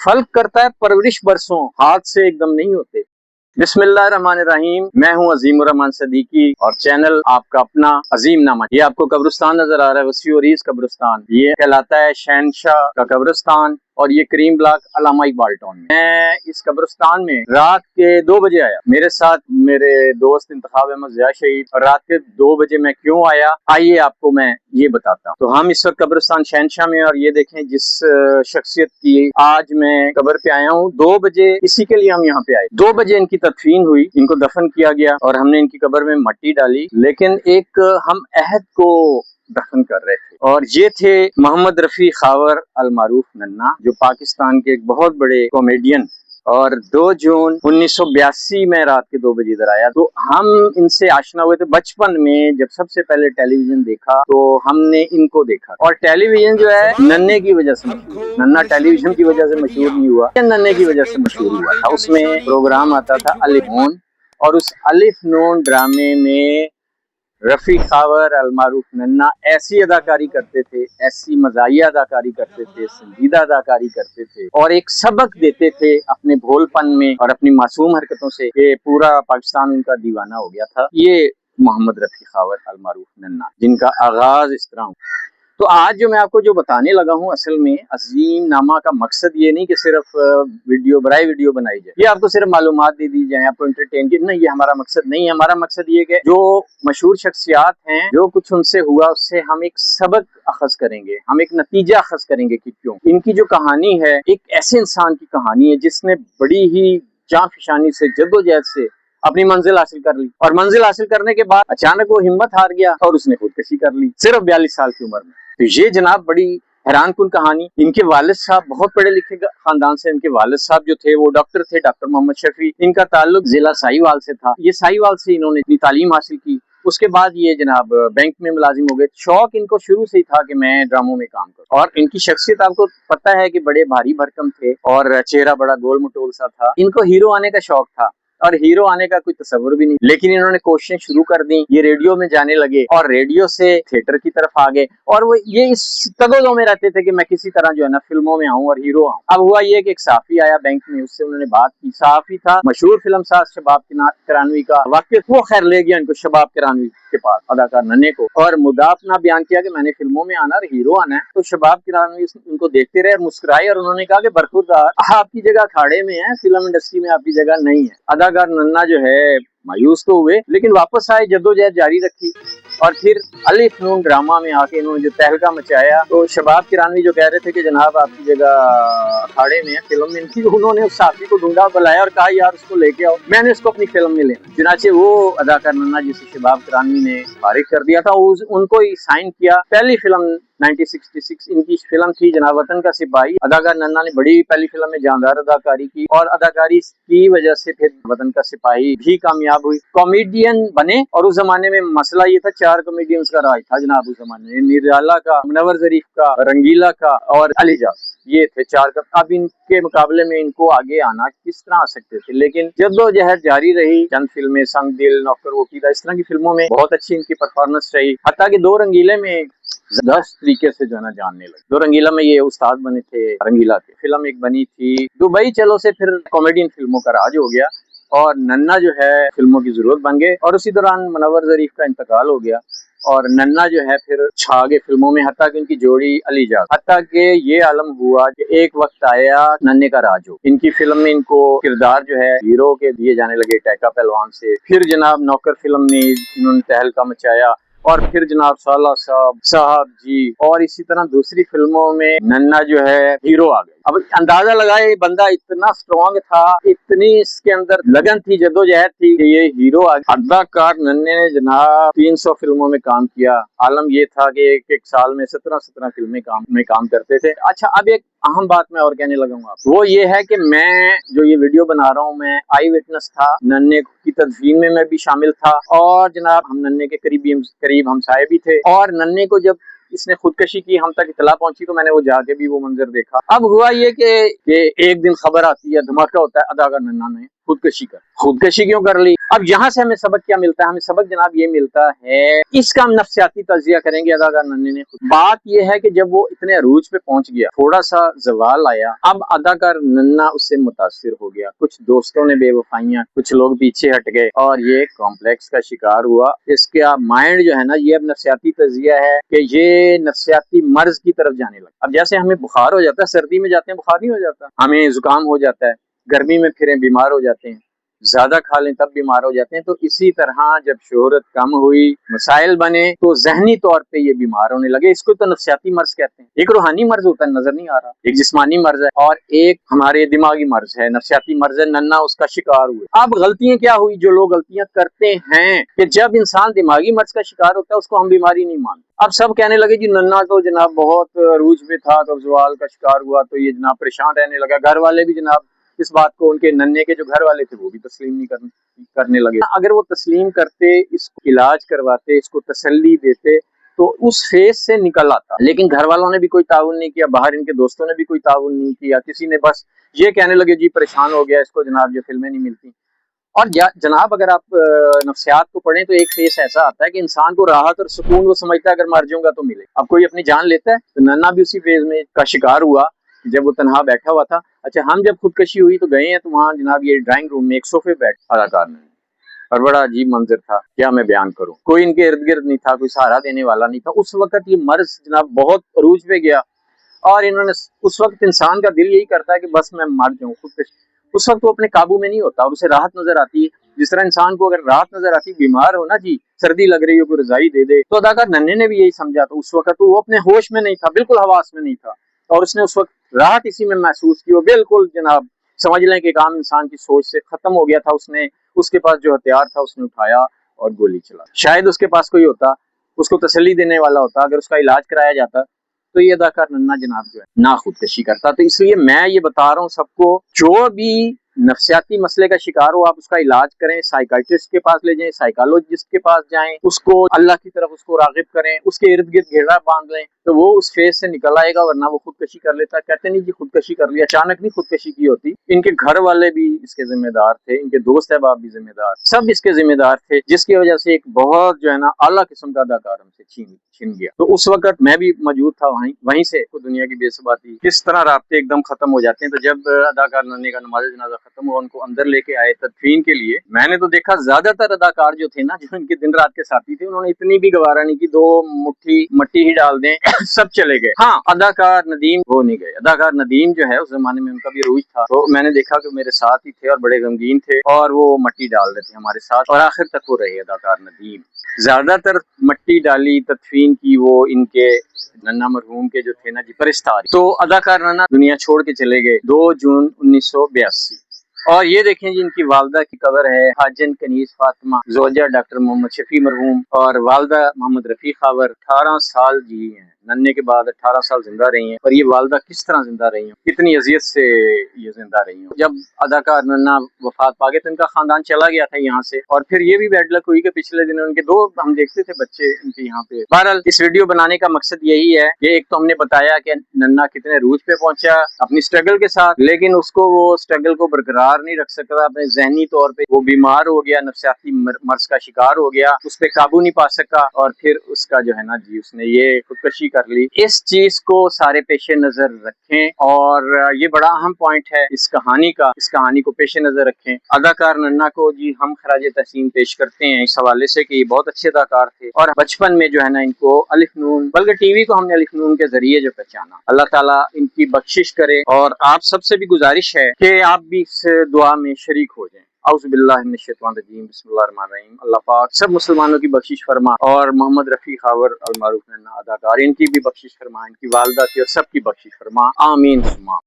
Folk करता है परवरिश बरसों, हाथ से एकदम नहीं होते। बिस्मिल्लाहिर्रहमानिर्रहीम। मैं हूं अजीम रहमान सदीकी और चैनल आपका अपना अजीम नामा। ये आपको कब्रिस्तान नजर आ रहा है, वसी ओरीज कब्रिस्तान। ये कहलाता है शहनशाह का कब्रिस्तान और ये करीम ब्लॉक अल्लामा इकबाल टाउन में। मैं इस कब्रिस्तान में रात के 2 बजे आया। मेरे साथ मेरे दोस्त इंतखाब अहमद ज़िया शहीद। और रात के 2 बजे मैं क्यों आया, आइए आपको मैं ये बताता हूँ। तो हम इस वक्त कब्रिस्तान शहनशाह में, और ये देखें जिस शख्सियत की आज मैं कब्र पे आया हूँ, 2 बजे इसी के लिए हम यहाँ पे आए। 2 बजे इनकी तदफीन हुई, इनको दफन किया गया और हमने इनकी कब्र में मट्टी डाली। लेकिन एक हम अहद को दफन कर रहे थे, और ये थे मोहम्मद रफी खावर अल मारूफ नन्ना, जो पाकिस्तान के एक बहुत बड़े कॉमेडियन। और 2 जून 1982 में रात के 2 बजे इधर आया। तो हम इनसे आशना हुए थे बचपन में, जब सबसे पहले टेलीविजन देखा तो हमने इनको देखा। और टेलीविजन जो है नन्ने की वजह से मशहूर है। नन्ना टेलीविजन की वजह से मशहूर नहीं हुआ, नन्ने की वजह से मशहूर हुआ था। उसमें प्रोग्राम आता था अलिफ नून, और उस अलिफ नून ड्रामे में रफी खावर अल मारूफ नन्ना ऐसी अदाकारी करते थे, ऐसी मज़ाहिया अदाकारी करते थे, संजीदा अदाकारी करते थे और एक सबक देते थे अपने भोलपन में और अपनी मासूम हरकतों से, कि पूरा पाकिस्तान उनका दीवाना हो गया था। ये मोहम्मद रफी खावर अल मारूफ नन्ना, जिनका आगाज इस तरह। तो आज जो मैं आपको जो बताने लगा हूँ, असल में अजीम नामा का मकसद ये नहीं कि सिर्फ वीडियो बनाई जाए, ये आपको सिर्फ मालूमात दे दी जाए, आपको एंटरटेन की, नहीं, ये हमारा मकसद नहीं है। हमारा मकसद ये कि जो मशहूर शख्सियात हैं, जो कुछ उनसे हुआ उससे हम एक सबक अखज करेंगे, हम एक नतीजा अखज करेंगे कि क्यों इनकी जो कहानी है एक ऐसे इंसान की कहानी है जिसने बड़ी ही जांफिशानी से, जद्दोजहद से अपनी मंजिल हासिल कर ली, और मंजिल हासिल करने के बाद अचानक वो हिम्मत हार गया और उसने खुदकशी कर ली सिर्फ 42 साल की उम्र में। तो ये जनाब बड़ी हैरान कुन कहानी। इनके वालिद साहब बहुत पढ़े लिखे खानदान से। इनके वालिद साहब जो थे वो डॉक्टर थे, डॉक्टर मोहम्मद शफी। इनका ताल्लुक जिला साहिवाल से था। ये साहिवाल से इन्होंने इतनी तालीम हासिल की। उसके बाद ये जनाब बैंक में मुलाजिम हो गए। शौक इनको शुरू से ही था कि मैं ड्रामों में काम करूं। और इनकी शख्सियत आपको पता है कि बड़े भारी भरकम थे और चेहरा बड़ा गोल मटोल सा था। इनको हीरो आने का शौक था और हीरो आने का कोई तस्वर भी नहीं, लेकिन इन्होंने कोशिशें शुरू कर दी। ये रेडियो में जाने लगे और रेडियो से थिएटर की तरफ आ गए, और वो ये इस तगोदों में रहते थे कि मैं किसी तरह जो है ना फिल्मों में आऊं और हीरो आऊं। अब हुआ ये कि एक साफी आया बैंक में, उससे उन्होंने बात की। साफी था मशहूर फिल्म साज शबाब किरानवी का वाकिफ। वो खैर ले गया इनको शबाब किरानवी के पास, अदाकार नन्हे को, और मुद्दा अपना बयान किया कि मैंने फिल्मों में आना और हीरो आना है। तो शबाब किरानवी उनको देखते रहे और मुस्कुराए, और उन्होंने कहा कि बरखुरदार, आपकी जगह अखाड़े में है, फिल्म इंडस्ट्री में आपकी जगह नहीं है। अदाकार नन्ना जो है मायूस तो हुए, लेकिन वापस आए, जद्दोजहद जारी रखी। और फिर अलिफ नून ड्रामा में आके इन्होंने जो तहलका मचाया, तो शबाब किरानवी जो कह रहे थे कि जनाब आपकी जगह अखाड़े में है, फिल्म में इनकी, उन्होंने उस साथी को ढूंढा, बुलाया और कहा यार उसको लेके आओ, मैंने उसको अपनी फिल्म में लेना। चुनाचे वो अदाकार नन्ना जिसे शबाब किरानवी ने फारिग कर दिया था, उनको ही साइन किया। पहली फिल्म 1966 इनकी फिल्म थी जनाब वतन का सिपाही। अदाकार नन्ना ने बड़ी पहली फिल्म में जानदार अदाकारी की, और अदाकारी की वजह से फिर वतन का सिपाही भी कामयाब हुई, कॉमेडियन बने। और उस जमाने में मसला ये था, 4 कॉमेडियंस का राज था जनाब उस जमाने में, निराला का, मुनव्वर ज़रीफ का, रंगीला का और अलीजाज। ये थे 4 का। अब इनके मुकाबले में इनको आगे आना किस तरह आ सकते थे, लेकिन जद्दोजहद जारी रही। चंद फिल्में, संग दिल, नौकर वोकीदा, इस तरह की फिल्मों में बहुत अच्छी इनकी परफॉर्मेंस रही। हत्ता कि 2 रंगीले में जबरदस्त तरीके से जो है ना जानने लगे। 2 रंगीला में ये उस्ताद बने थे रंगीला के। फिल्म एक बनी थी दुबई चलो से, फिर कॉमेडियन फिल्मों का राज हो गया और नन्ना जो है फिल्मों की जरूरत बन गए। और उसी दौरान मुनव्वर ज़रीफ का इंतकाल हो गया और नन्ना जो है फिर छा गए फिल्मों में, हत्ता कि उनकी जोड़ी अलीजाज। हत्ता कि ये आलम हुआ कि एक वक्त आया नन्हे का राज हो। इनकी फिल्म में इनको किरदार जो है हीरो के दिए जाने लगे, टैका पहलवान से। फिर जनाब नौकर फिल्म में इन्होंने तहलका मचाया, और फिर जनाब साला साहब जी, और इसी तरह दूसरी फिल्मों में नन्ना जो है हीरो आ गए। अब अंदाजा लगाए, बंदा इतना स्ट्रॉन्ग था, इतनी इसके अंदर लगन थी, जद्दोजहद थी कि ये हीरो आ गए। अदाकार नन्हे ने जनाब 300 फिल्मों में काम किया। आलम ये था कि एक साल में 17 फिल्में काम करते थे। अच्छा, अब एक अहम बात मैं और कहने लगूंगा, वो ये है कि मैं जो ये वीडियो बना रहा हूँ, मैं आई विटनेस था। नन्हे की तदफीन में मैं भी शामिल था, और जनाब हम नन्हे के करीब हमसाये भी थे। और नन्हे को जब इसने खुदकशी की, हम तक इतला पहुंची, तो मैंने वो जाके भी वो मंजर देखा। अब हुआ ये कि एक दिन खबर आती है, धमाका होता है, अदाकार नन्हा ने خودکشی کر. خودکشی کیوں کر لی؟ اب یہاں سے ہمیں سبق کیا ملتا ہے؟ ہمیں سبق جناب یہ ملتا ہے، اس کا ہم نفسیاتی تجزیہ کریں گے. اداکار ننھے نے بات یہ ہے کہ جب وہ اتنے عروج پہ پہنچ گیا، تھوڑا سا زوال آیا، اب اداکار ننھا اس سے متاثر ہو گیا. کچھ دوستوں نے بے وفائیاں، کچھ لوگ پیچھے ہٹ گئے اور یہ کمپلیکس کا شکار ہوا. اس کا مائنڈ جو ہے نا، یہ اب نفسیاتی تجزیہ ہے کہ یہ نفسیاتی مرض کی طرف جانے لگا. اب جیسے ہمیں بخار ہو جاتا ہے، سردی میں جاتے ہیں بخار نہیں ہو جاتا، ہمیں زکام ہو جاتا ہے، گرمی میں پھریں بیمار ہو جاتے ہیں، زیادہ کھا لیں تب بیمار ہو جاتے ہیں. تو اسی طرح جب شہرت کم ہوئی، مسائل بنے، تو ذہنی طور پہ یہ بیمار ہونے لگے. اس کو تو نفسیاتی مرض کہتے ہیں. ایک روحانی مرض ہوتا ہے، نظر نہیں آ رہا، ایک جسمانی مرض ہے، اور ایک ہمارے دماغی مرض ہے، نفسیاتی مرض ہے. ننھا اس کا شکار ہوئے. اب غلطیاں کیا ہوئی؟ جو لوگ غلطیاں کرتے ہیں کہ جب انسان دماغی مرض کا شکار ہوتا ہے، اس کو ہم بیماری نہیں مانتے. اب سب کہنے لگے جی ننھا تو جناب بہت عروج میں تھا، تو زوال کا شکار ہوا تو یہ جناب پریشان رہنے لگا. گھر والے بھی جناب اس بات کو، ان کے ننھے کے جو گھر والے تھے وہ بھی تسلیم نہیں کرنے لگے. اگر وہ تسلیم کرتے، اس کو علاج کرواتے، اس کو تسلی دیتے، تو اس فیز سے نکل آتا. لیکن گھر والوں نے بھی کوئی تعاون نہیں کیا، باہر ان کے دوستوں نے بھی کوئی تعاون نہیں کیا. کسی نے بس یہ کہنے لگے جی پریشان ہو گیا، اس کو جناب جو فلمیں نہیں ملتی. اور جناب اگر آپ نفسیات کو پڑھیں تو ایک فیس ایسا آتا ہے کہ انسان کو راحت اور سکون وہ سمجھتا ہے اگر مر جاؤں گا تو ملے. اب کوئی اپنی جان لیتا ہے، تو ننھا بھی اسی فیز میں کا شکار ہوا جب وہ تنہا بیٹھا ہوا تھا. اچھا، ہم جب خودکشی ہوئی تو گئے ہیں، تو وہاں جناب یہ ڈرائنگ روم میں ایک صوفے بیٹھ اداکار نے، اور بڑا عجیب منظر تھا، کیا میں بیان کروں. کوئی ان کے ارد گرد نہیں تھا، کوئی سہارا دینے والا نہیں تھا. اس وقت یہ مرض جناب بہت عروج پہ گیا، اور انہوں نے اس وقت انسان کا دل یہی کرتا ہے کہ بس میں مر جاؤں، خودکشی. اس وقت وہ اپنے قابو میں نہیں ہوتا اور اسے راحت نظر آتی ہے. جس طرح انسان کو اگر راحت نظر آتی، بیمار ہو نا جی، سردی لگ رہی ہو، کوئی رضائی دے دے، تو اداکار ننھے نے بھی یہی سمجھا. تو اس وقت وہ اپنے ہوش میں نہیں تھا، بالکل حواس میں نہیں تھا، اور اس نے اس وقت راحت اسی میں محسوس کی. وہ بالکل جناب سمجھ لیں کہ کام انسان کی سوچ سے ختم ہو گیا تھا. اس کے پاس جو ہتھیار تھا اس نے اٹھایا اور گولی چلا. شاید اس کے پاس کوئی ہوتا، اس کو تسلی دینے والا ہوتا، اگر اس کا علاج کرایا جاتا، تو یہ اداکار ننھا جناب جو ہے نہ خودکشی کرتا. تو اس لیے میں یہ بتا رہا ہوں سب کو، جو بھی نفسیاتی مسئلے کا شکار ہو، آپ اس کا علاج کریں، سائیکائٹرسٹ کے پاس لے جائیں، سائیکالوجسٹ کے پاس جائیں، اس کو اللہ کی طرف اس کو راغب کریں، اس کے ارد گرد گھیرا باندھ لیں، تو وہ اس فیز سے نکل آئے گا. ورنہ وہ خودکشی کر لیتا. کہتے نہیں جی خودکشی کر لی، اچانک نہیں خودکشی کی ہوتی. ان کے گھر والے بھی اس کے ذمہ دار تھے، ان کے دوست احباب بھی ذمہ دار، سب اس کے ذمہ دار تھے، جس کی وجہ سے ایک بہت جو ہے نا اعلیٰ قسم کا اداکار ہم سے چھن گیا. تو اس وقت میں بھی موجود تھا وہیں سے دنیا کی بے ثباتی، کس طرح رابطے ایک دم ختم ہو جاتے ہیں. تو جب اداکار ننھے کا نماز جنازہ ختم ہوا، ان کو اندر لے کے آئے تدفین کے لیے. میں نے تو دیکھا زیادہ تر اداکار جو تھے نا، جو ان کے دن رات کے ساتھی تھے، انہوں نے اتنی بھی گوارا نہیں کی 2 مٹھی مٹی ہی ڈال دیں سب چلے گئے. ہاں، اداکار ندیم وہ نہیں گئے. اداکار ندیم جو ہے اس زمانے میں ان کا بھی عروج تھا، تو میں نے دیکھا کہ میرے ساتھ ہی تھے اور بڑے غمگین تھے، اور وہ مٹی ڈال رہے تھے ہمارے ساتھ، اور آخر تک وہ رہے اداکار ندیم. زیادہ تر مٹی ڈالی تدفین کی وہ ان کے ننھا مرحوم کے جو تھے نا جی پرستار. تو اداکار ننھا دنیا چھوڑ کے چلے گئے 2 جون 1982. اور یہ دیکھیں جی ان کی والدہ کی قبر ہے، حاجن کنیز فاطمہ زوجہ ڈاکٹر محمد شفیع مرحوم، اور والدہ محمد رفیع خاور. 18 سال جی ہیں، ننھے کے بعد 18 سال زندہ رہی ہیں. اور یہ والدہ کس طرح زندہ رہی ہیں، کتنی اذیت سے یہ زندہ رہی ہیں. جب اداکار ننھا وفات پا گئے تو ان کا خاندان چلا گیا تھا یہاں سے. اور پھر یہ بھی بیڈ لک ہوئی کہ پچھلے دن ان کے 2 ہم دیکھتے تھے بچے ان کے یہاں پہ. بہرحال اس ویڈیو بنانے کا مقصد یہی ہے کہ ایک تو ہم نے بتایا کہ ننھا کتنے عروج پہ پہنچا اپنی سٹرگل کے ساتھ، لیکن اس کو وہ سٹرگل کو برقرار نہیں رکھ سکتا. اپنے ذہنی طور پہ وہ بیمار ہو گیا، نفسیاتی مرض کا شکار ہو گیا، اس پہ قابو نہیں پا سکا، اور پھر اس کا جو ہے نا جی اس نے یہ خودکشی کر لی. اس چیز کو سارے پیش نظر رکھیں، اور یہ بڑا اہم پوائنٹ ہے اس کہانی کا. اس کہانی کو پیش نظر رکھیں. اداکار ننھا کو جی ہم خراج تحسین پیش کرتے ہیں اس حوالے سے کہ یہ بہت اچھے اداکار تھے، اور بچپن میں جو ہے نا ان کو الف نون، بلکہ ٹی وی کو ہم نے الف نون کے ذریعے جو پہچانا. اللہ تعالیٰ ان کی بخشش کرے، اور آپ سب سے بھی گزارش ہے کہ آپ بھی اس دعا میں شریک ہو جائیں. اعوذ باللہ من الشیطان الرجیم، بسم اللہ الرحمن الرحیم. اللہ پاک سب مسلمانوں کی بخشش فرما، اور محمد رفیع خاور المعروف ننھا اداکار، ان کی بھی بخشش فرما، ان کی والدہ کی اور سب کی بخشش فرما. آمین ثم